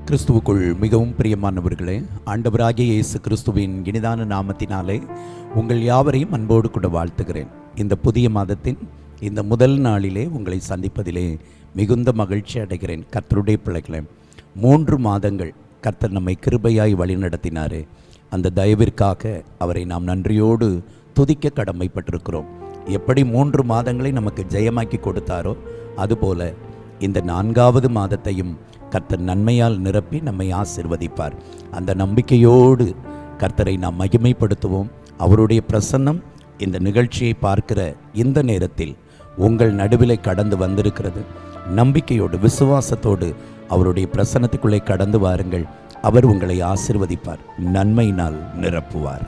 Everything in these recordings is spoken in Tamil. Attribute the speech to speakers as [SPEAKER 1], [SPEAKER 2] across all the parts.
[SPEAKER 1] கிறிஸ்துவுக்குள் மிகவும் பிரியமானவர்களே, ஆண்டவராகிய இயேசு கிறிஸ்துவின் இனிதான நாமத்தினாலே உங்கள் யாவரையும் அன்போடு கூட வாழ்த்துகிறேன். இந்த புதிய மாதத்தின் இந்த முதல் நாளிலே உங்களை சந்திப்பதிலே மிகுந்த மகிழ்ச்சி அடைகிறேன். கர்த்தருடைய பிள்ளைகளே, 3 மாதங்கள் கர்த்தர் நம்மை கிருபையாய் வழிநடத்தினாரே, அந்த தயவிற்காக அவரை நாம் நன்றியோடு துதிக்க கடமைப்பட்டிருக்கிறோம். எப்படி 3 மாதங்களை நமக்கு ஜெயமாக்கி கொடுத்தாரோ, அதுபோல இந்த 4வது மாதத்தையும் கர்த்தர் நன்மையால் நிரப்பி நம்மை ஆசீர்வதிப்பார். அந்த நம்பிக்கையோடு கர்த்தரை நாம் மகிமைப்படுத்துவோம். அவருடைய பிரசன்னம் இந்த நிகழ்ச்சியை பார்க்கிற இந்த நேரத்தில் உங்கள் நடுவிலே கடந்து வந்திருக்கிறது. நம்பிக்கையோடு விசுவாசத்தோடு அவருடைய பிரசன்னத்துக்குள்ளே கடந்து வாருங்கள். அவர் உங்களை ஆசீர்வதிப்பார், நன்மையினால் நிரப்புவார்.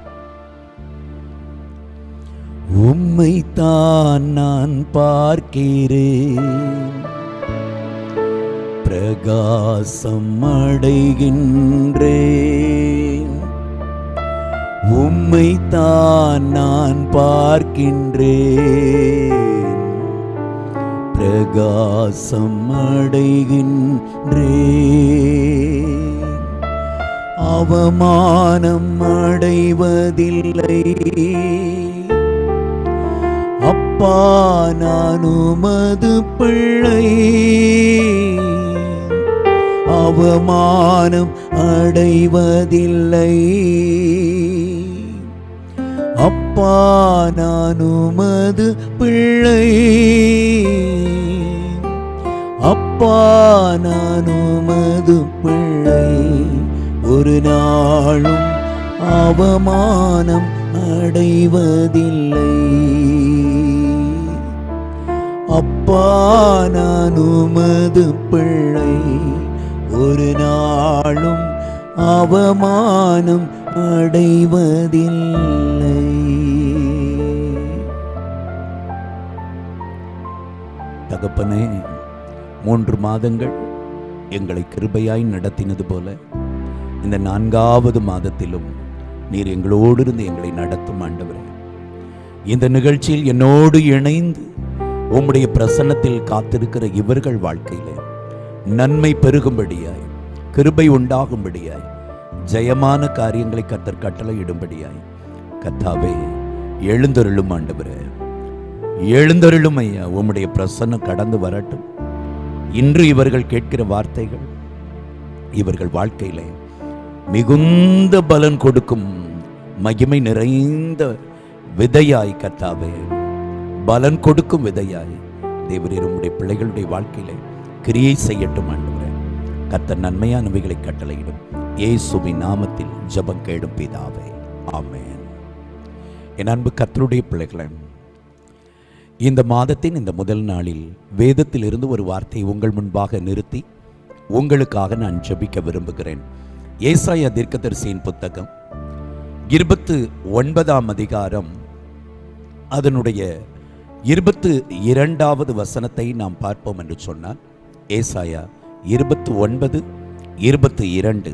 [SPEAKER 1] உம்மைத்தான் நான் பார்க்கிறேன், பிரகாசம் அடைகின்றேன். உம்மைத்தான் நான் பார்க்கின்றேன், பிரகாசம் அடைகின்றேன். அவமானம் அடைவதில்லை அப்பா, நான் உமது பிள்ளை. அவமானம் அடைவதில்லை அப்பா, நான் உமது பிள்ளை. அப்பா, நான் உமது பிள்ளை. ஒரு நாளும் அவமானம் அடைவதில்லை அப்பா, நான் உமது பிள்ளை. ஒரு நாளும் அவமானம் அடைவதில்லை. தகப்பனே, 3 மாதங்கள் எங்களை கிருபையாய் நடத்தினது போல இந்த 4வது மாதத்திலும் நீர் எங்களோடு இருந்து எங்களை நடத்தும் ஆண்டவரே. இந்த நிகழ்ச்சியில் என்னோடு இணைந்து உம்முடைய பிரசன்னத்தில் காத்திருக்கிற இவர்கள் வாழ்க்கையிலே நன்மை பெருகும்படியாய், கிருபை உண்டாகும்படியாய், ஜெயமான காரியங்களை கர்த்தர் கட்டளையிடும்படியாய் கர்த்தாவே எழுந்தருளும் ஆண்டவரே, எழுந்தருளும் ஐயா. உம்முடைய பிரசன்னம் கடந்து வரட்டும். இன்று இவர்கள் கேட்கிற வார்த்தைகள் இவர்கள் வாழ்க்கையிலே மிகுந்த பலன் கொடுக்கும், மகிமை நிறைந்த விதையாய் கர்த்தாவே, பலன் கொடுக்கும் விதையாய் தேவரீர் உம்முடைய பிள்ளைகளுடைய வாழ்க்கையிலே கிரியை செய்யட்டும் ஆண்டவரே. கர்த்தர் நன்மையானவைகளை கட்டளையிடும். இயேசுவின் நாமத்தில் ஜெபம் கேடும் பிதாவே, ஆமென். என் அன்பு கர்த்தருடைய பிள்ளைகளே, இந்த மாதத்தின் இந்த முதல் நாளில் வேதத்தில் இருந்து ஒரு வார்த்தை உங்கள் முன்பாக நிறுத்தி உங்களுக்காக நான் ஜெபிக்க விரும்புகிறேன். ஏசாயா தீர்க்கதரிசியின் புத்தகம் 29ஆம் அதிகாரம் அதனுடைய 22வது வசனத்தை நாம் பார்ப்போம் என்று சொன்னார். ஏசாயா 29:22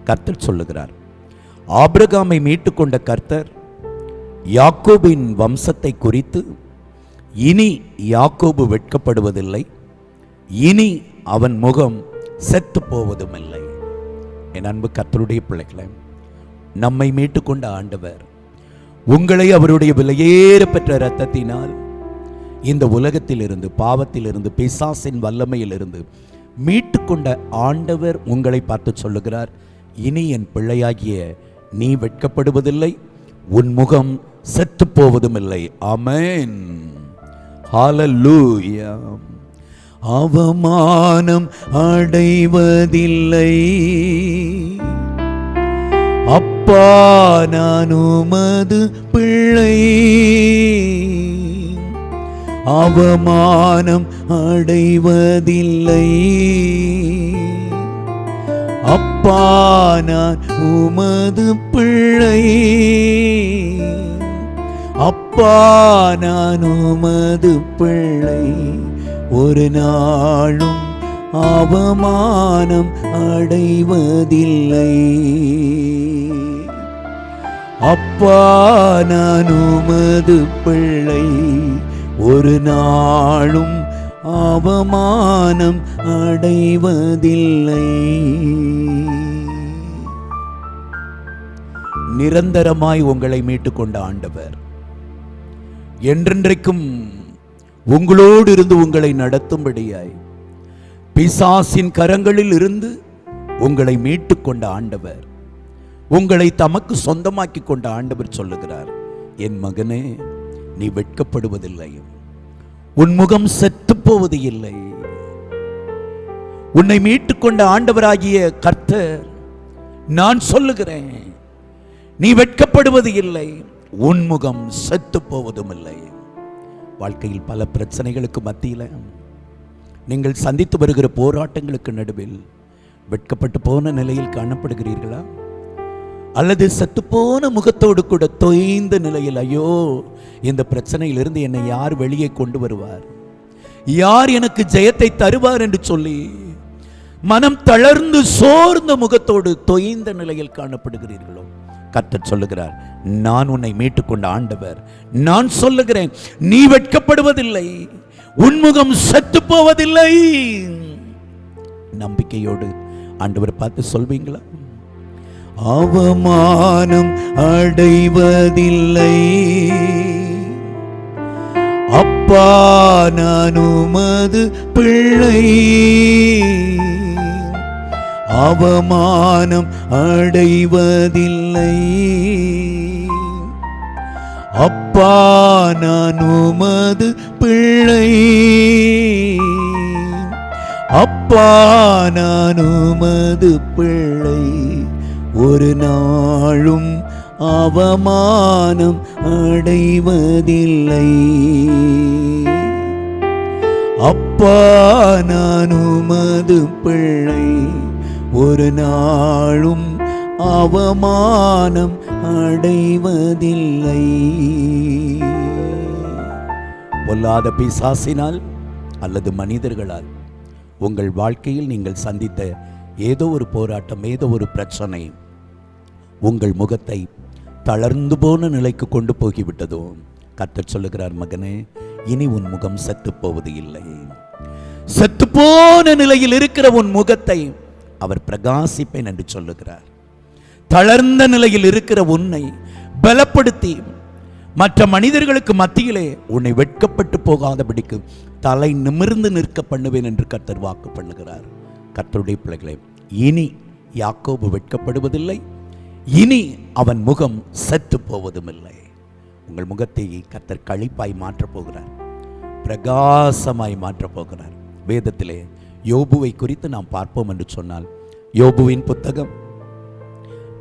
[SPEAKER 1] கர்த்தர் சொல்லுகிறார், ஆபிரகாமை மீட்டுக்கொண்ட கர்த்தர் யாக்கோபின் வம்சத்தை குறித்து, இனி யாக்கோபு வெட்கப்படுவதில்லை, இனி அவன் முகம் செத்து போவதும் இல்லை. என் அன்பு கர்த்தருடைய பிள்ளைகளே, நம்மை மீட்டுக்கொண்ட ஆண்டவர் உங்களை அவருடைய விலையேற பெற்ற இரத்தத்தினால் இந்த உலகத்திலிருந்து, பாவத்திலிருந்து, பிசாசின் வல்லமையிலிருந்து மீட்டுக்கொண்ட ஆண்டவர் உங்களை பார்த்து சொல்லுகிறார், இனி என் பிள்ளையாகிய நீ வெட்கப்படுவதில்லை, உன் முகம் செத்து போவதும் இல்லை. ஆமென், ஹல்லேலூயா. அவமானம் அடைவதில்லை அப்பா, நான் உமது பிள்ளை. அவமானம் அடைவதில்லை அப்பா, நான் உமது பிள்ளை. அப்பா, நான் உமது பிள்ளை. ஒரு நாளும் அவமானம் அடைவதில்லை அப்பா, நான் உமது பிள்ளை. ஒரு நாளும் அவமானம் அடைவதில்லை. நிரந்தரமாய் உங்களை மீட்டுக்கொண்ட ஆண்டவர் என்றென்றைக்கும் உங்களோடு இருந்து உங்களை நடத்தும்படியாய் பிசாசின் கரங்களில் இருந்து உங்களை மீட்டுக்கொண்ட ஆண்டவர், உங்களை தமக்கு சொந்தமாக்கி கொண்ட ஆண்டவர் சொல்லுகிறார், என் மகனே, நீ வெட்கப்படுவதில்லை, உன் முகம் செத்து போவது இல்லை. உன்னை மீட்டுக்கொண்ட ஆண்டவராகிய கர்த்தர் நான் சொல்லுகிறேன், நீ வெட்கப்படுவது இல்லை, உன் முகம் செத்து போவதும் இல்லை. வாழ்க்கையில் பல பிரச்சனைகளுக்கு மத்தியில் நீங்கள் சந்தித்து வருகிற போராட்டங்களுக்கு நடுவில் வெட்கப்பட்டு போன நிலையில் காணப்படுகிறீர்களா? அல்லது சத்துப்போன முகத்தோடு கூட தொய்ந்த நிலையில், ஐயோ, இந்த பிரச்சனையிலிருந்து என்னை யார் வெளியே கொண்டு வருவார், யார் எனக்கு ஜெயத்தை தருவார் என்று சொல்லி மனம் தளர்ந்து சோர்ந்த முகத்தோடு தொய்ந்த நிலையில் காணப்படுகிறீர்களோ? கர்த்தர் சொல்லுகிறார், நான் உன்னை மீட்டுக்கொண்ட ஆண்டவர், நான் சொல்லுகிறேன், நீ வெட்கப்படுவதில்லை, உன்முகம் செத்து போவதில்லை. நம்பிக்கையோடு ஆண்டவர் பார்த்து சொல்வீங்களா? அவமானம் அடைவதில்லை, அப்பா நான் உமது பிள்ளை. அவமானம் அடைவதில்லை, அப்பா நான் உமது பிள்ளை. அப்பா நான் உமது பிள்ளை, ஒரு நாளும் அவமானம் அடைவதில்லை. அப்பா நான் உமது பிள்ளை, ஒரு நாளும் அவமானம் அடைவதில்லை. பொல்லாத பிசாசினால் அல்லது மனிதர்களால் உங்கள் வாழ்க்கையில் நீங்கள் சந்தித்த ஏதோ ஒரு போராட்டம், ஏதோ ஒரு பிரச்சனை உங்கள் முகத்தை தளர்ந்து போன நிலைக்கு கொண்டு போகிவிட்டதோ? கர்த்தர் சொல்லுகிறார், மகனே, இனி உன் முகம் செத்து போவது இல்லை. செத்து போன நிலையில் இருக்கிற உன் முகத்தை அவர் பிரகாசிப்பேன் என்று சொல்லுகிறார். தளர்ந்த நிலையில் இருக்கிற உன்னை பலப்படுத்தி மற்ற மனிதர்களுக்கு மத்தியிலே உன்னை வெட்கப்பட்டு போகாதபடிக்கு தலை நிமிர்ந்து நிற்க பண்ணுவேன் என்று கர்த்தர் வாக்கு பண்ணுகிறார். கர்த்தருடைய பிள்ளைகளே, இனி யாக்கோபு வெட்கப்படுவதில்லை, இனி அவன் முகம் செத்து போவதும் இல்லை. உங்கள் முகத்தை கர்த்தர் களிப்பாய் மாற்றப் போகிறார், பிரகாசமாய் மாற்றப் போகிறார். வேதத்திலே யோபுவை குறித்து நாம் பார்ப்போம் என்று சொன்னால், யோபுவின் புத்தகம்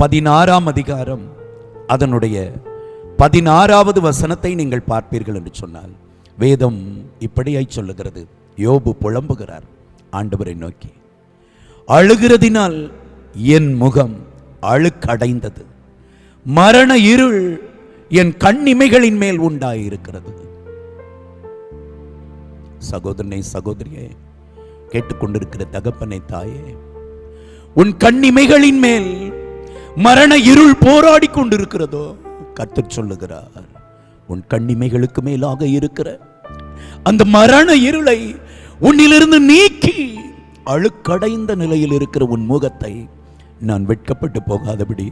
[SPEAKER 1] 16ஆம் அதிகாரம் அதனுடைய 16வது வசனத்தை நீங்கள் பார்ப்பீர்கள் என்று சொன்னால், வேதம் இப்படியாய் சொல்லுகிறது. யோபு புலம்புகிறார் ஆண்டவரை நோக்கி, அழுகிறதினால் என் முகம் அழுக்கடைந்தது, மரண இருள் என் கண்ணிமைகளின் மேல் உண்டாயிருக்கிறது. சகோதரனே, சகோதரியே, கேட்டுக்கொண்டிருக்கிற தகப்பனை, தாயே, உன் கண்ணிமைகளின் மேல் மரண இருள் போராடி கொண்டிருக்கிறதோ? கர்த்தர் சொல்லுகிறார், உன் கண்ணிமைகளுக்கு மேலாக இருக்கிற அந்த மரண இருளை உன்னிலிருந்து நீக்கி அழுக்கடைந்த நிலையில் இருக்கிற உன் முகத்தை நான் வெட்கப்பட்டு போகாதபடி,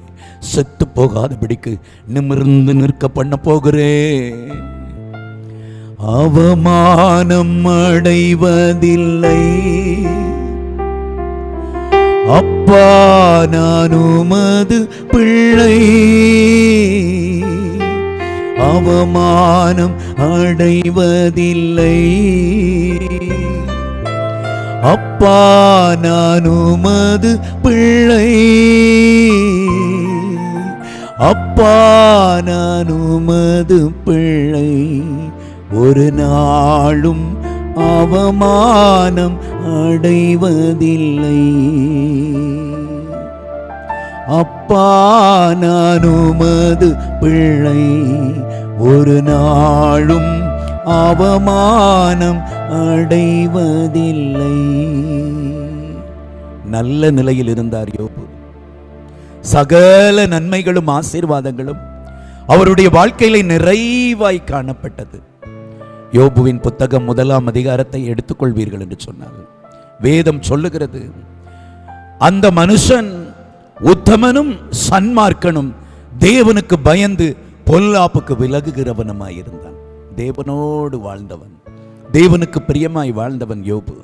[SPEAKER 1] செத்து போகாதபடிக்கு நிமிர்ந்து நிற்க பண்ண போகிறேன். அவமானம் அடைவதில்லை, அப்பா நான் உமது பிள்ளை. அவமானம் அடைவதில்லை, அப்பா நான் உமது பிள்ளை. அப்பா நான் உமது பிள்ளை, ஒரு நாளும் அவமானம் அடைவதில்லை. அப்பா நான் உமது பிள்ளை, ஒரு நாளும் அவமானம் அடைவதில்லை. நல்ல நிலையில் இருந்தார் யோபு. சகல நன்மைகளும் ஆசீர்வாதங்களும் அவருடைய வாழ்க்கையில நிறைவாய் காணப்பட்டது. யோபுவின் புத்தகம் 1ஆம் அதிகாரத்தை எடுத்துக்கொள்வீர்கள் என்று சொன்னார். வேதம் சொல்லுகிறது, அந்த மனுஷன் உத்தமனும் சன்மார்க்கனும் தேவனுக்கு பயந்து பொல்லாப்புக்கு விலகுகிறவனுமாயிருந்தான். தேவனோடு வாழ்ந்தவன், தேவனுக்கு பிரியமாய் வாழ்ந்தவன் யோபு.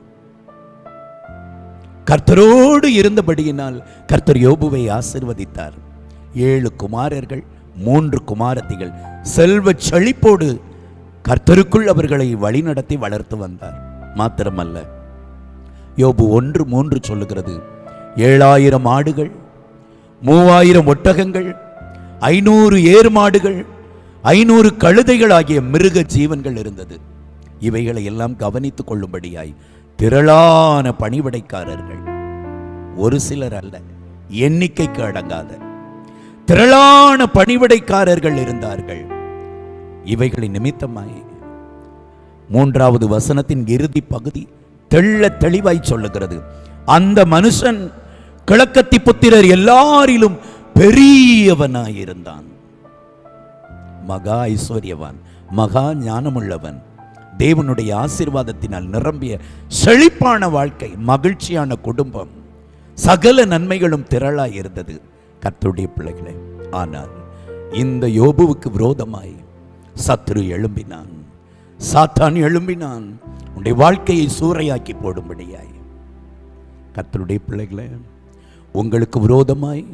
[SPEAKER 1] கர்த்தரோடு இருந்தபடியினால் கர்த்தர் யோபுவை ஆசீர்வதித்தார். 7 குமாரர்கள் 3 குமாரத்திகள், செல்வ செழிப்போடு கர்த்தருக்குள் அவர்களை வழிநடத்தி வளர்த்து வந்தார். மாத்திரமல்ல, யோபு 1:3 சொல்லுகிறது, 7000 ஆடுகள், 3000 ஒட்டகங்கள், 500 ஏர் மாடுகள், 500 கழுதைகள் ஆகிய மிருக ஜீவன்கள் இருந்தது. இவைகளை எல்லாம் கவனித்துக் கொள்ளும்படியாய் திரளான பணிவிடைக்காரர்கள், ஒரு சிலர் அல்ல, எண்ணிக்கைக்கு அடங்காத திரளான பணிவிடைக்காரர்கள் இருந்தார்கள். இவைகளின் நிமித்தமாய் 3வது வசனத்தின் இறுதி பகுதி தெள்ள தெளிவாய் சொல்லுகிறது, அந்த மனுஷன் கிழக்கத்தி புத்திரர் எல்லாரிலும் பெரியவனாயிருந்தான். மகா ஐஸ்வர்யவான், மகா ஞானமுள்ளவன், தேவனுடைய ஆசீர்வாதத்தினால் நிரம்பிய செழிப்பான வாழ்க்கை, மகிழ்ச்சியான குடும்பம், சகல நன்மைகளும் திரளாய் இருந்தது கர்த்தருடைய பிள்ளைகளே. ஆனால் இந்த யோபுவுக்கு விரோதமாய் சத்துரு எழும்பினான், சாத்தான் எழும்பினான், உன்னுடைய வாழ்க்கையை சூறையாக்கி போடும்படியாய். கர்த்தருடைய பிள்ளைகளே, உங்களுக்கு விரோதமாய்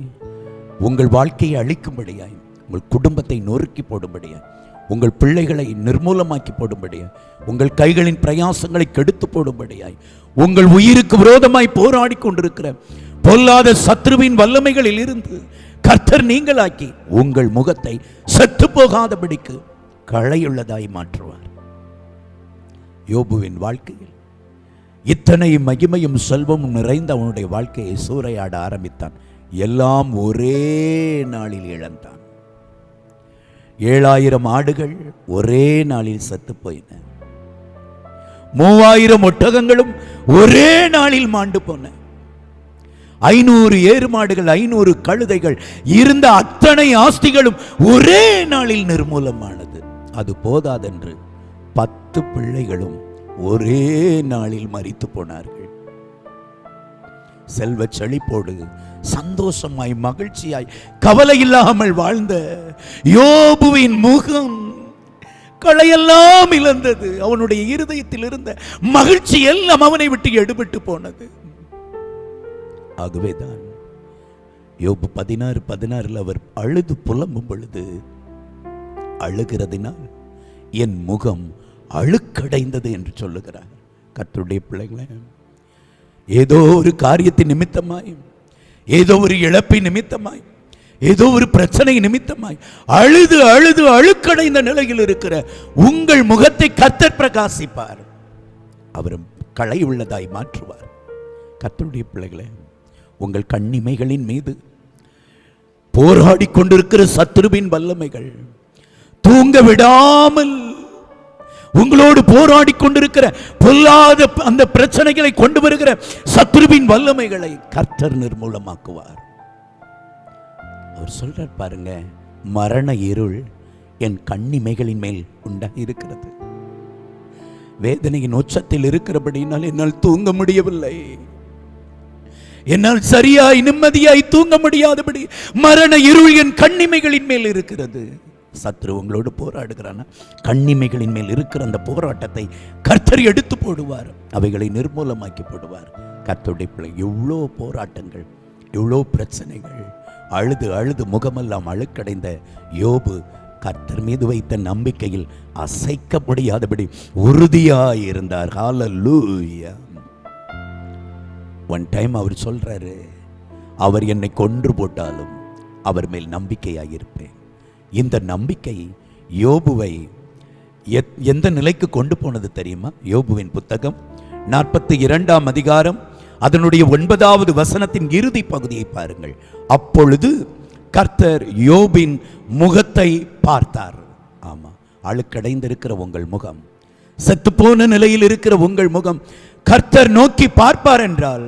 [SPEAKER 1] உங்கள் வாழ்க்கையை அழிக்கும்படியாய், உங்கள் குடும்பத்தை நொறுக்கி போடும்படியாய், உங்கள் பிள்ளைகளை நிர்மூலமாக்கி போடும்படியாய், உங்கள் கைகளின் பிரயாசங்களை கெடுத்து போடும்படியாய், உங்கள் உயிருக்கு விரோதமாய் போராடி கொண்டிருக்கிற பொல்லாத சத்ருவின் வல்லமைகளில் இருந்து கர்த்தர் நீங்களாக்கி உங்கள் முகத்தை செத்து போகாதபடிக்கு களையுள்ளதாய் மாற்றுவார். யோபுவின் வாழ்க்கையில் இத்தனை மகிமையும் செல்வமும் நிறைந்த அவனுடைய வாழ்க்கையை சூறையாட ஆரம்பித்தான். எல்லாம் ஒரே நாளில் இழந்தான். 7000 ஆடுகள் ஒரே நாளில் செத்து போயின. 3000 ஒட்டகங்களும் ஒரே நாளில் மாண்டு போன. 500 ஏறு மாடுகள், 500 கழுதைகள், இருந்த அத்தனை ஆஸ்திகளும் ஒரே நாளில் நிர்மூலமானது. அது போதாதென்று 10 பிள்ளைகளும் ஒரே நாளில் மரித்து போனார்கள். செல்வ செழிப்போடு சந்தோஷமாய் மகிழ்ச்சியாய் கவலை இல்லாமல் வாழ்ந்த யோபுவின் முகம் களையெல்லாம் இழந்தது. அவனுடைய இருதயத்தில் இருந்த மகிழ்ச்சி எல்லாம் அவனை விட்டு எடுபட்டு போனது. ஆகவேதான் யோபு 16:16 அவர் அழுது புலம்பும் பொழுது, அழுகிறதினால் என் முகம் அழுக்கடைந்தது என்று சொல்லுகிறார். கர்த்தருடைய பிள்ளைகளே, ஏதோ ஒரு காரியத்தின் நிமித்தமாய், ஏதோ ஒரு இழப்பின் நிமித்தமாய், ஏதோ ஒரு பிரச்சனை நிமித்தமாய் அழுது அழுது அழுக்கடைந்த நிலையில் இருக்கிற உங்கள் முகத்தை கர்த்தர் பிரகாசிப்பார். அவர் களை உள்ளதாய் மாற்றுவார். கர்த்தருடைய பிள்ளைகளே, உங்கள் கண்ணிமைகளின் மீது போராடி கொண்டிருக்கிற சத்துருவின் வல்லமைகள், தூங்க விடாமல் உங்களோடு போராடி கொண்டிருக்கிற பொல்லாத அந்த பிரச்சனைகளை கொண்டு வருகிற சத்துருவின் வல்லமைகளை கர்த்தர் நிர்மூலமாக்குவார். அவர் சொல்றார் பாருங்க, மரண இருள் என் கண்ணிமைகளின் மேல் உண்டாகி இருக்கிறது. வேதனையின் உச்சத்தில் இருக்கிறபடினால் என்னால் தூங்க முடியவில்லை. என்னால் சரியாய் நிம்மதியாய் தூங்க முடியாதபடி மரண இருள் என் கண்ணிமைகளின் மேல் இருக்கிறது. சத்ரு உங்களோடு போராடுகிறானா, கண்ணிமைகளின் மேல் இருக்கிற அந்த போராட்டத்தை கர்த்தர் எடுத்து போடுவார், அவைகளை நிர்மூலமாக்கி போடுவார். கர்த்தருடைய பிள்ளை, எவ்வளோ போராட்டங்கள், எவ்வளோ பிரச்சனைகள், அழுது அழுது முகமெல்லாம் அழுக்கடைந்த யோபு கர்த்தர் மீது வைத்த நம்பிக்கையில் அசைக்க முடியாதபடி உறுதியாய் இருந்தார். ஹல்லேலூயா. ஒன் டைம் அவர் சொல்றாரு, அவர் என்னை கொன்று போட்டாலும் அவர் மேல் நம்பிக்கையாக இருப்பேன். இந்த நம்பிக்கை யோபுவை எந்த நிலைக்கு கொண்டு போனது தெரியுமா? யோபுவின் புத்தகம் 42ஆம் அதிகாரம் அதனுடைய 9வது வசனத்தின் இறுதி பகுதியை பாருங்கள். அப்பொழுது கர்த்தர் யோபின் முகத்தை பார்த்தார். ஆமா, அழுக்கடைந்திருக்கிற உங்கள் முகம், செத்துப்போன நிலையில் இருக்கிற உங்கள் முகம் கர்த்தர் நோக்கி பார்ப்பார் என்றால்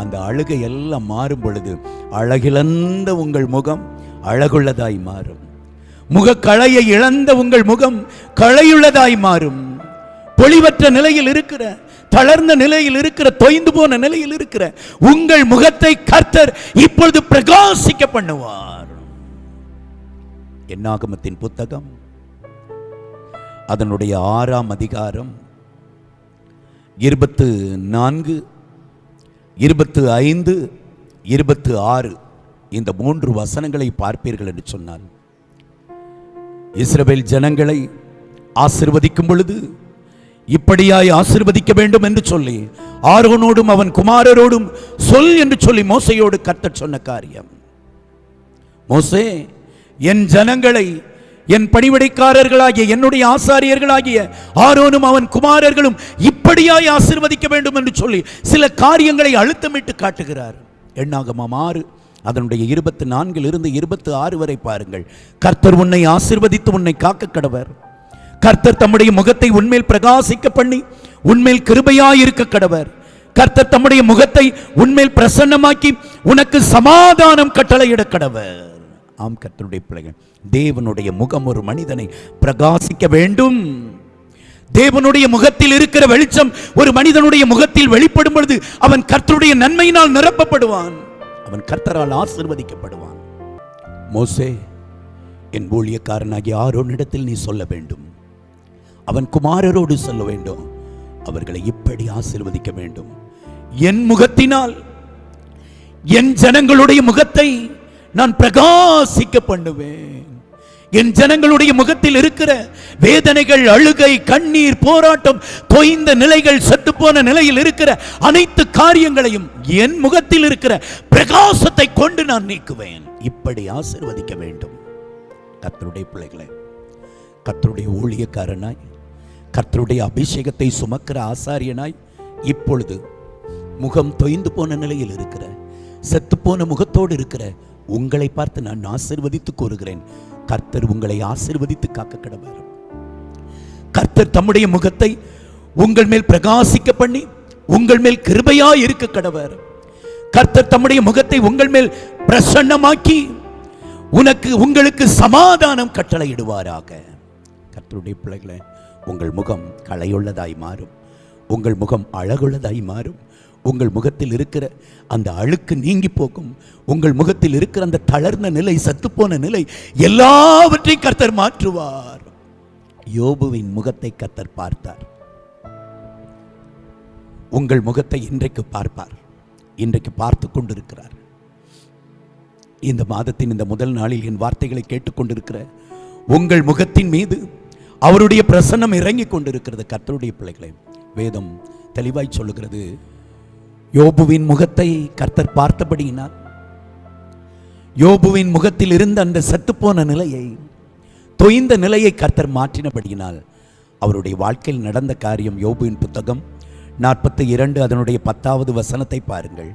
[SPEAKER 1] அந்த அழுகை எல்லாம் மாறும் பொழுது அழகிழந்த உங்கள் முகம் அழகுள்ளதாய் மாறும். முக களையை இழந்த உங்கள் முகம் களையுள்ளதாய் மாறும். பொலிவற்ற நிலையில் இருக்கிற, தளர்ந்த நிலையில் இருக்கிற, தொய்ந்து போன நிலையில் இருக்கிற உங்கள் முகத்தை கர்த்தர் இப்பொழுது பிரகாசிக்க பண்ணுவார். என்னாகமத்தின் புத்தகம் அதனுடைய 6ஆம் அதிகாரம் 24, 25, 26 இந்த 3 வசனங்களை பார்ப்பீர்கள் என்று சொன்னால், இஸ்ரவேல் ஜனங்களை ஆசீர்வதிக்கும் பொழுது இப்படியாய் ஆசீர்வதிக்க வேண்டும் என்று சொல்லி ஆரோனோடும் அவன் குமாரரோடும் சொல் என்று சொல்லி மோசையோடு கர்த்தர் சொன்ன காரியம். மோசே, என் ஜனங்களை என் பணிவிடைக்காரர்களாகிய என்னுடைய ஆசாரியர்களாகிய ஆரோனும் அவன் குமாரர்களும் இப்படியாய் ஆசீர்வதிக்க வேண்டும் என்று சொல்லி சில காரியங்களை அழுத்தமிட்டு காட்டுகிறார். எண்ணாகமம் 6 அதனுடைய 24 26 வரை பாருங்கள். கர்த்தர் உன்னை ஆசீர்வதித்து உன்னை காக்க கடவர். கர்த்தர் தம்முடைய முகத்தை உன்மேல் பிரகாசிக்க பண்ணி உன்மேல் கிருபையாயிருக்க கடவர். கர்த்தர் தம்முடைய முகத்தை உன்மேல் பிரசன்னமாக்கி உனக்கு சமாதானம் கட்டளையிட கடவர். ஆம் கர்த்தருடைய பிள்ளைகள், தேவனுடைய முகம் ஒரு மனிதனை பிரகாசிக்க வேண்டும். தேவனுடைய முகத்தில் இருக்கிற வெளிச்சம் ஒரு மனிதனுடைய முகத்தில் வெளிப்படும் பொழுது அவன் கர்த்தருடைய நன்மையினால் நிரப்பப்படுவான், அவன் கர்த்தரால் ஆசீர்வதிக்கப்படுவான். மோசே, என் ஊழியக்காரனாகிய ஆரோனிடத்தில் நீ சொல்ல வேண்டும், அவன் குமாரரோடு சொல்ல வேண்டும், அவர்களை இப்படி ஆசீர்வதிக்க வேண்டும். என் முகத்தினால் என் ஜனங்களுடைய முகத்தை நான் பிரகாசிக்க பண்ணுவேன். என் ஜனங்களுடைய முகத்தில் இருக்கிற வேதனைகள், அழுகை, கண்ணீர், போராட்டம், தொய்ந்த நிலைகள், செத்துப்போன நிலையில் இருக்கிற அனைத்து காரியங்களையும் என் முகத்தில் இருக்கிற பிரகாசத்தை கொண்டு நான் நீக்குவேன். இப்படி ஆசீர்வதிக்க வேண்டும். கர்த்தருடைய பிள்ளைகளை, கர்த்தருடைய ஊழியக்காரனாய், கர்த்தருடைய அபிஷேகத்தை சுமக்கிற ஆசாரியனாய், இப்பொழுது முகம் தொய்ந்து போன நிலையில் இருக்கிற, செத்துப்போன முகத்தோடு இருக்கிற உங்களை பார்த்து நான் ஆசீர்வதித்து கூறுகிறேன், கர்த்தர் உங்களை ஆசீர்வதித்து காக்க கடவர். கர்த்தர் தம்முடைய முகத்தை உங்கள் மேல் பிரகாசிக்க பண்ணி உங்கள் மேல் கிருபையாய் இருக்க கடவர். கர்த்தர் தம்முடைய முகத்தை உங்கள் மேல் பிரசன்னமாக்கி உங்களுக்கு சமாதானம் கட்டளையிடுவாராக. கர்த்தருடைய பிள்ளைகளே, உங்கள் முகம் களையுள்ளதாய் மாறும், உங்கள் முகம் அழகுள்ளதாய் மாறும், உங்கள் முகத்தில் இருக்கிற அந்த அழுக்கு நீங்கி போகும், உங்கள் முகத்தில் இருக்கிற அந்த தளர்ந்த நிலை, சத்துப்போன நிலை எல்லாவற்றையும் கர்த்தர் மாற்றுவார். யோபுவின் முகத்தை கர்த்தர் பார்த்தார், உங்கள் முகத்தை இன்றைக்கு பார்ப்பார், இன்றைக்கு பார்த்து கொண்டிருக்கிறார். இந்த மாதத்தின் இந்த முதல் நாளில் என் வார்த்தைகளை கேட்டுக்கொண்டிருக்கிற உங்கள் முகத்தின் மீது அவருடைய பிரசன்னம் இறங்கி கொண்டிருக்கிறது. கர்த்தருடைய பிள்ளைகளை, வேதம் தெளிவாய் சொல்லுகிறது, யோபுவின் முகத்தை கர்த்தர் பார்த்தபடியினால் யோபுவின் முகத்தில் இருந்த அந்த செத்துப்போன நிலையை, தொய்ந்த நிலையை கர்த்தர் மாற்றினபடியினால் அவருடைய வாழ்க்கையில் நடந்த காரியம். யோபுவின் புத்தகம் 42 அதனுடைய 10வது வசனத்தை பாருங்கள்.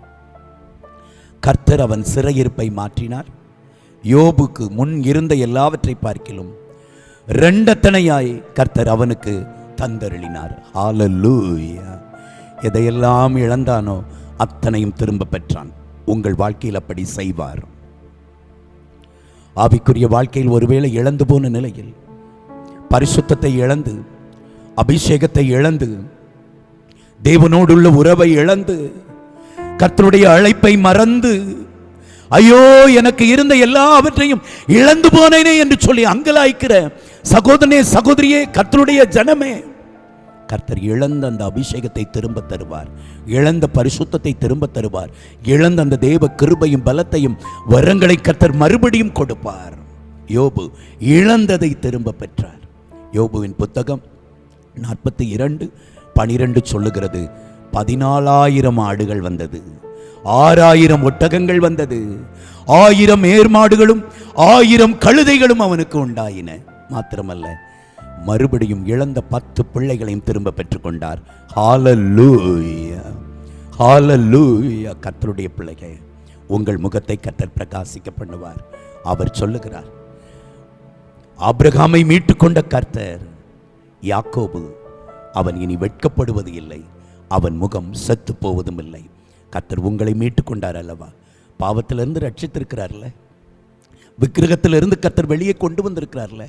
[SPEAKER 1] கர்த்தர் அவன் சிறையிருப்பை மாற்றினார், யோபுக்கு முன் இருந்த எல்லாவற்றை பார்க்கிலும் 2 அத்தனையாய் கர்த்தர் அவனுக்கு தந்தருளினார். ஹல்லேலூயா. எதையெல்லாம் இழந்தானோ அத்தனையும் திரும்ப பெற்றான். உங்கள் வாழ்க்கையில் அப்படி செய்வார். ஆவிக்குரிய வாழ்க்கையில் ஒருவேளை இழந்து போன நிலையில், பரிசுத்தத்தை இழந்து, அபிஷேகத்தை இழந்து, தேவனோடுள்ள உறவை இழந்து, கர்த்தருடைய அழைப்பை மறந்து, ஐயோ எனக்கு இருந்த எல்லாவற்றையும் இழந்து போனேனே என்று சொல்லி அங்கலாய்க்கிற சகோதரனே, சகோதரியே, கர்த்தருடைய ஜனமே, கர்த்தர் இழந்த அந்த அபிஷேகத்தை திரும்ப தருவார், இழந்த பரிசுத்தத்தை திரும்ப தருவார், இழந்த அந்த தேவ கிருபையும் பலத்தையும் வரங்களை கர்த்தர் மறுபடியும் கொடுப்பார். யோபு இழந்ததை திரும்ப பெற்றார். யோபுவின் புத்தகம் 42:12 சொல்லுகிறது, 14,000 ஆடுகள் வந்தது, 6,000 ஒட்டகங்கள் வந்தது, 1000 ஏர்மாடுகளும் 1000 கழுதைகளும் அவனுக்கு உண்டாயின. மாத்திரமல்ல, மறுபடியும் இழந்த 10 பிள்ளைகளையும் திரும்ப பெற்றுக்கொண்டார். ஹல்லேலூயா, ஹல்லேலூயா. கர்த்தருடைய பிள்ளைகள், உங்கள் முகத்தை கர்த்தர் பிரகாசிக்க பண்ணுவார். அவர் சொல்லுகிறார், ஆபிரகாமை மீட்டுக்கொண்ட கர்த்தர் யாக்கோபு, அவன் இனி வெட்கப்படுவது இல்லை, அவன் முகம் செத்து போவதும் இல்லை. கர்த்தர் உங்களை மீட்டுக்கொண்டார் அல்லவா? பாவத்திலிருந்து ரட்சித்திருக்கிறார்ல, விக்கிரகத்திலிருந்து கர்த்தர் வெளியே கொண்டு வந்திருக்கிறார்ல,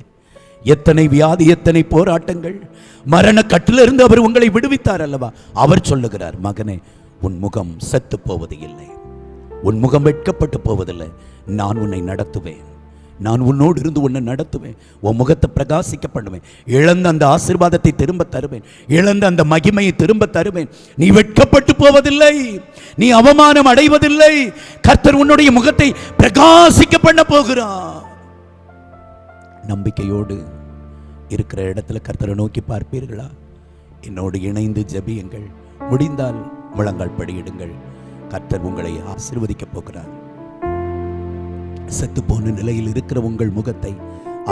[SPEAKER 1] எத்தனை வியாதி, எத்தனை போராட்டங்கள், மரண கட்டிலிருந்து அவர் உங்களை விடுவித்தார் அல்லவா? அவர் சொல்லுகிறார், மகனே, உன் முகம் செத்து போவது இல்லை, உன் முகம் வெட்கப்பட்டு போவதில்லை. நான் உன்னை நடத்துவேன், நான் உன்னோடு இருந்து உன்னை நடத்துவேன், உன் முகத்தை பிரகாசிக்க பண்ணுவேன், இழந்த அந்த ஆசீர்வாதத்தை திரும்ப தருவேன், இழந்த அந்த மகிமையை திரும்ப தருவேன். நீ வெட்கப்பட்டு போவதில்லை, நீ அவமானம் அடைவதில்லை. கர்த்தர் உன்னுடைய முகத்தை பிரகாசிக்க பண்ண போகிறார். நம்பிக்கையோடு இருக்கிற இடத்துல கர்த்தரை நோக்கி பார்ப்பீர்களா? என்னோடு இணைந்து ஜெபியுங்கள். முடிந்தால் முழங்கால் படியிடுங்கள். கர்த்தர் உங்களை ஆசீர்வதிக்க போகிறார். செத்து போன நிலையில் இருக்கிற உங்கள் முகத்தை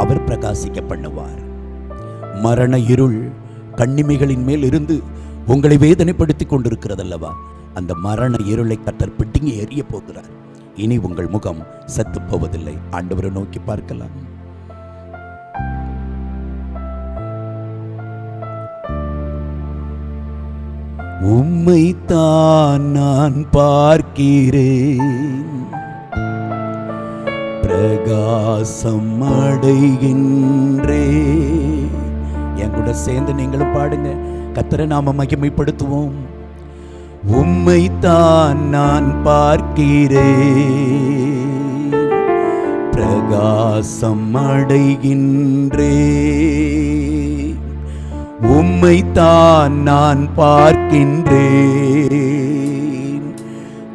[SPEAKER 1] அவர் பிரகாசிக்க பண்ணுவார். மரண இருள் கண்ணிமைகளின் மேல் இருந்து உங்களை வேதனைப்படுத்தி கொண்டிருக்கிறதல்லவா? அந்த மரண இருளை கர்த்தர் பிடுங்கி எறிய போகிறார். இனி உங்கள் முகம் செத்து போவதில்லை. ஆண்டவரை நோக்கி பார்க்கலாம். உம்மைத்தான் நான் பார்க்கிறேன், பிரகாசம் அடைகின்றே. என் கூட சேர்ந்து நீங்களும் பாடுங்க. கர்த்தரை நாம மகிமைப்படுத்துவோம். உம்மைத்தான் நான் பார்க்கிறேன், பிரகாசம் அடைகின்றே. உம்மைத்தான் நான் பார்க்கின்றேன்,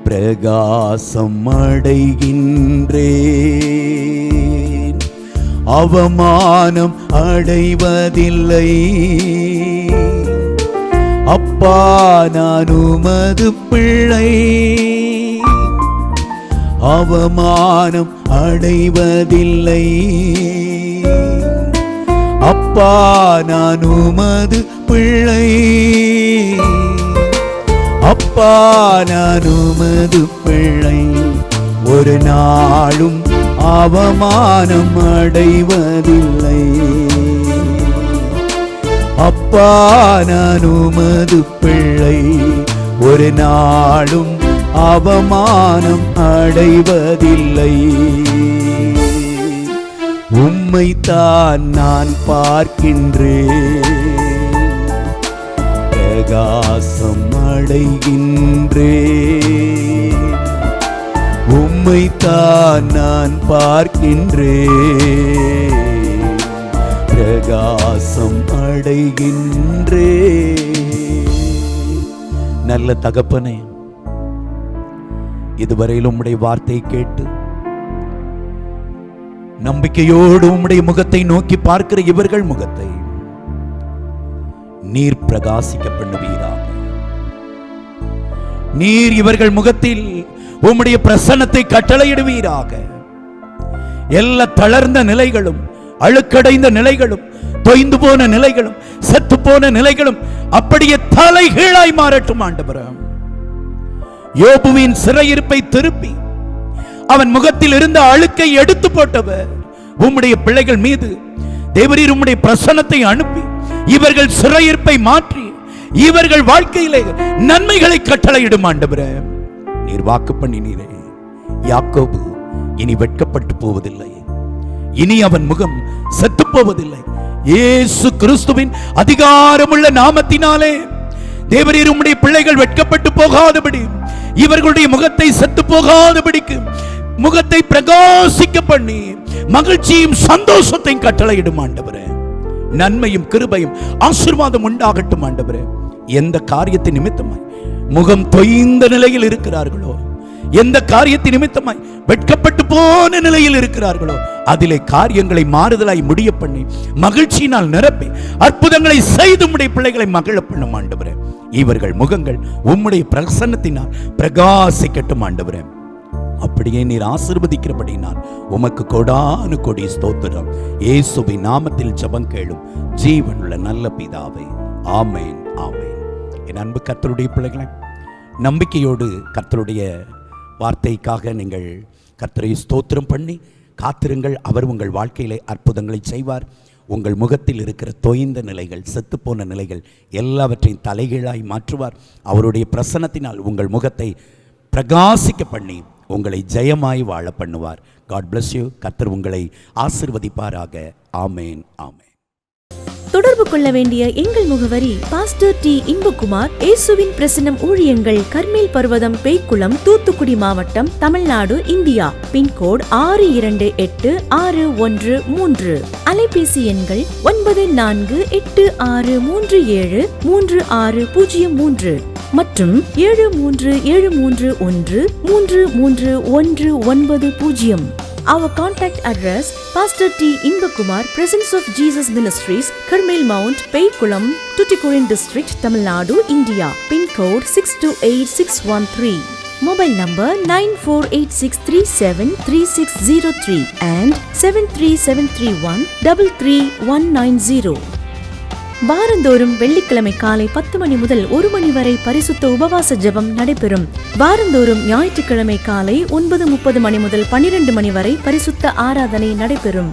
[SPEAKER 1] பிரகாசம் அடைகின்றேன். அவமானம் அடைவதில்லை, அப்பா நான் உமது பிள்ளை. அவமானம் அடைவதில்லை, அப்பா நான் உமது பிள்ளை. அப்பா நான் உமது பிள்ளை. ஒரு நாளும் அவமானம் அடைவதில்லை, அப்பா நான் உமது பிள்ளை. ஒரு நாளும் அவமானம் அடைவதில்லை. உம்மைத்தான் நான் பார்க்கின்றேன், பிரகாசம் அடைகின்றேன். உம்மைத்தான் நான் பார்க்கின்றேன், பிரகாசம் அடைகின்றேன். நல்ல தகப்பனே, இதுவரையில் உம்முடைய வார்த்தை கேட்டு நம்பிக்கையோடு உம்முடைய முகத்தை நோக்கி பார்க்கிற இவர்கள் முகத்தை நீர் பிரகாசிக்க பண்ணுவீராக. நீர் இவர்கள் முகத்தில் உம்முடைய பிரசன்னத்தை கட்டளையிடுவீராக. எல்லா தளர்ந்த நிலைகளும், அழுக்கடைந்த நிலைகளும், தொய்ந்து போன நிலைகளும், செத்து போன நிலைகளும் அப்படியே தலைகீழாய் மாறட்டும் ஆண்டவரே. யோபுவின் சிறையிருப்பை திருப்பி அவன் முகத்தில் இருந்த அழுக்கை எடுத்து போட்டவர் உம்முடைய பிள்ளைகள் மீது தேவரீர் உம்முடைய பிரசன்னத்தை அனுப்பி இவர்கள் சிறையிருப்பை மாற்றி இவர்கள் வாழ்க்கையிலே நன்மைகளை கட்டளையிடும் ஆண்டவரே. நீர் வாக்கு பண்ணினீரே, யாக்கோபு இனி வெட்கப்பட்டு போவதில்லை, இனி அவன் முகம் செத்து போவதில்லை. இயேசு கிறிஸ்துவின் அதிகாரமுள்ள நாமத்தினாலே தேவரீர் உம்முடைய பிள்ளைகள் வெட்கப்பட்டு போகாதபடி, இவர்களுடைய முகத்தை செத்து போகாதபடிக்கு முகத்தை பிரகாசிக்க பண்ணி மகிழ்ச்சியும் சந்தோஷத்தையும் கட்டளையிடும் ஆண்டவரே. நன்மையும் கிருபையும் ஆசீர்வாதம் உண்டாகட்டும் ஆண்டவரே. எந்த காரியத்தை நிமித்தமாய் முகம் தொய்ந்த நிலையில் இருக்கிறார்களோ, எந்த காரியத்தை நிமித்தமாய் வெட்கப்பட்டு போன நிலையில் இருக்கிறார்களோ, அதிலே காரியங்களை மாறுதலாய் முடிய பண்ணி மகிழ்ச்சியினால் நிரப்பி அற்புதங்களை செய்து உம்முடைய பிள்ளைகளை மகிழ பண்ணும் ஆண்டவரே. இவர்கள் முகங்கள் உம்முடைய பிரசன்னத்தினால் பிரகாசிக்கட்டும் ஆண்டவரே. அப்படியே நீர் ஆசீர்வதிக்கிறபடினால் உமக்கு கோடானு கோடி ஸ்தோத்திரம். இயேசுவின் நாமத்தில் ஜெபம் கேளும் ஜீவனுள்ள நல்ல பிதாவே, ஆமென், ஆமென். என் அன்பு கர்த்தருடைய பிள்ளைகளை, நம்பிக்கையோடு கர்த்தருடைய வார்த்தைக்காக நீங்கள் கர்த்தரை ஸ்தோத்திரம் பண்ணி காத்திருங்கள். அவர் உங்கள் வாழ்க்கையிலே அற்புதங்களை செய்வார். உங்கள் முகத்தில் இருக்கிற தொய்ந்த நிலைகள், செத்துப்போன நிலைகள் எல்லாவற்றையும் தலைகீழாய் மாற்றுவார். அவருடைய பிரசன்னத்தினால் உங்கள் முகத்தை பிரகாசிக்க பண்ணி உங்களை ஜெயமாய் வாழ பண்ணுவார். God bless you. கர்த்தர் உங்களை ஆசீர்வதிப்பாராக. ஆமேன், ஆமேன்.
[SPEAKER 2] தொடர்பு கொள்ள வேண்டிய எங்கள் முகவரி பாஸ்டர் டி இன்பகுமார், இயேசுவின் பிரசன்னம் ஊழியங்கள், கர்மேல் பர்வதம், பேய்க்குளம், தூத்துக்குடி மாவட்டம், தமிழ்நாடு, இந்தியா. பின்கோட் 642613. அலைபேசி எண்கள் 9486373603 மற்றும் 7373133190. Our contact address: Pastor T. Inbakumar, Presence of Jesus Ministries, Karmel Mount, Peikulam, Tuticorin District, Tamil Nadu, India. Pin code 628613. Mobile number 9486373603 and 73731 வாரந்தோறும் வெள்ளிக்கிழமை காலை 10 மணி முதல் 1 மணி வரை பரிசுத்த உபவாச ஜெபம் நடைபெறும். வாரந்தோறும் ஞாயிற்றுக்கிழமை காலை 9:30 மணி முதல் 12 மணி வரை பரிசுத்த ஆராதனை நடைபெறும்.